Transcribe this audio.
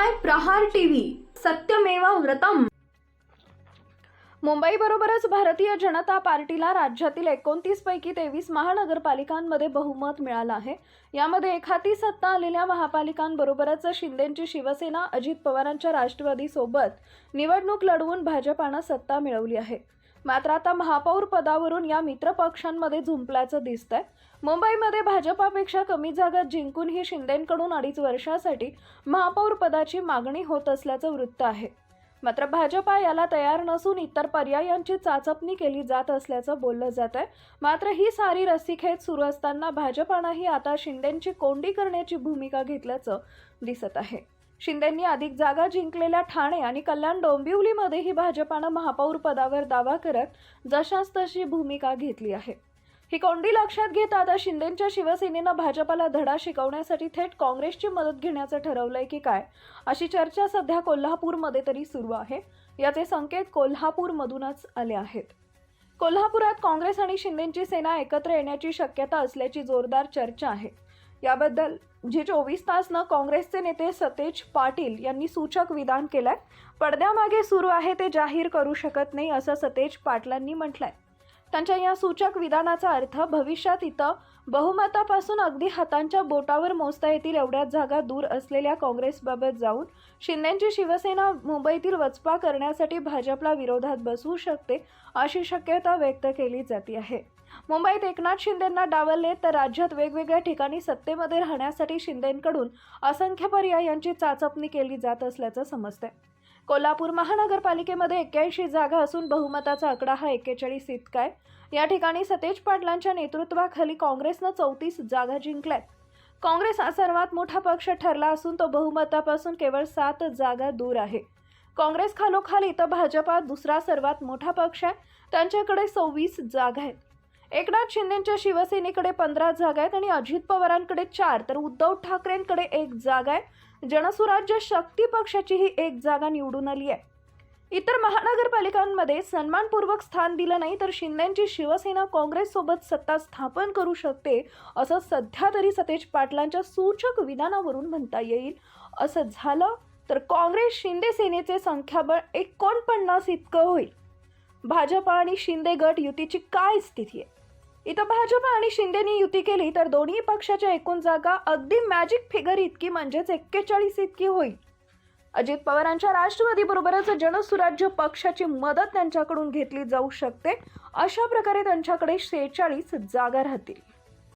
पाहताय प्रहार टीव्ही, सत्यमेव व्रतम। मुंबईबरोबरच भारतीय जनता पार्टीला राज्यातील 29 पैकी 23 महानगरपालिकांमध्ये बहुमत मिळालं आहे। यामध्ये एखादी सत्ता आलेल्या महापालिकांबरोबरच शिंदेंची शिवसेना अजित पवारांच्या राष्ट्रवादी सोबत निवडणूक लढवून भाजपानं सत्ता मिळवली आहे। मात्र आता महापौर पदावरून या मित्र पक्षांमध्ये झुंपल्याचं दिसतंय। मुंबईमध्ये भाजपापेक्षा कमी जागा जिंकूनही शिंदेंकडून 2.5 वर्षासाठी महापौर पदाची मागणी होत असल्याचं वृत्त आहे। मात्र भाजपा याला तयार नसून इतर पर्यायांची चाचपणी केली जात असल्याचं बोललं जात आहे। मात्र ही सारी रस्सीखेच सुरू असताना भाजपानंही आता शिंदेंची कोंडी करण्याची भूमिका घेतल्याचं दिसत आहे। शिंदेंनी अधिक जागा जिंकलेल्या ठाणे आणि कल्याण डोंबिवलीमध्येही भाजपानं महापौर पदावर दावा करत जशास तशी भूमिका घेतली आहे। ही कोंडी लक्षात घेत आता शिंदेंच्या शिवसेनेनं भाजपाला धडा शिकवण्यासाठी थेट काँग्रेसची मदत घेण्याचं ठरवलंय की काय, अशी चर्चा सध्या कोल्हापूरमध्ये तरी सुरू आहे। याचे संकेत कोल्हापूरमधूनच आले आहेत। कोल्हापुरात काँग्रेस आणि शिंदेंची सेना एकत्र येण्याची शक्यता असल्याची जोरदार चर्चा आहे। याबद्दल जे 24 तासनं काँग्रेसचे नेते सतेज पाटील यांनी सूचक विधान केलंय। पडद्यामागे सुरू आहे ते जाहीर करू शकत नाही, असं सतेज पाटलांनी म्हटलंय। त्यांच्या या सूचक विधानाचा अर्थ भविष्यात इथं बहुमतापासून अगदी हातांच्या बोटावर मोजता येतील एवढ्याच जागा दूर असलेल्या काँग्रेसबाबत जाऊन शिंदेंची शिवसेना मुंबईतील वचपा करण्यासाठी भाजपला विरोधात बसवू शकते, अशी शक्यता व्यक्त केली जाते आहे। मुंबईत एकनाथ शिंदेंना डावलले तर राज्यात वेगवेगळ्या ठिकाणी सत्तेमध्ये राहण्यासाठी शिंदेंकडून असंख्य पर्यायांची चाचपणी केली जात असल्याचं समजतंय। कोल्हापूर महानगरपालिकेमध्ये 81 जागा असून बहुमताचा आकडा हा 41 इतका आहे। या ठिकाणी सतेज पाटलांच्या नेतृत्वाखाली काँग्रेसनं 34 जागा जिंकल्यात। काँग्रेस हा सर्वात मोठा पक्ष ठरला असून तो बहुमतापासून केवळ 7 जागा दूर आहे। काँग्रेस खालोखाल इथं भाजपा दुसरा सर्वात मोठा पक्ष आहे, त्यांच्याकडे 26 जागा आहेत। एकनाथ शिंदेंच्या शिवसेनेकडे 15 जागा आहेत आणि अजित पवारांकडे 4, तर उद्धव ठाकरेंकडे 1 जागा आहे। जनसुराज्य शक्ती पक्षाची ही 1 जागा निवडून आली आहे। इतर महानगरपालिकांमध्ये सन्मानपूर्वक स्थान दिलं नाही तर शिंदेंची शिवसेना काँग्रेस सोबत सत्ता स्थापन करू शकते, असं सध्या तरी सतेज पाटलांच्या सूचक विधानावरून म्हणता येईल। असं झालं तर काँग्रेस शिंदे सेनेचे संख्याबळ 49 इतकं होईल। भाजपा आणि शिंदे गट युतीची काय स्थिती आहे? इथं भाजपा आणि शिंदेनी युती केली तर दोन्ही पक्षाच्या एकूण जागा अगदी मॅजिक फिगर इतकी म्हणजेच 41 इतकी होईल। अजित पवारांच्या राष्ट्रवादी बरोबरच जनसुराज्य पक्षाची मदत त्यांच्याकडून घेतली जाऊ शकते। अशा प्रकारे त्यांच्याकडे 46 जागा राहतील।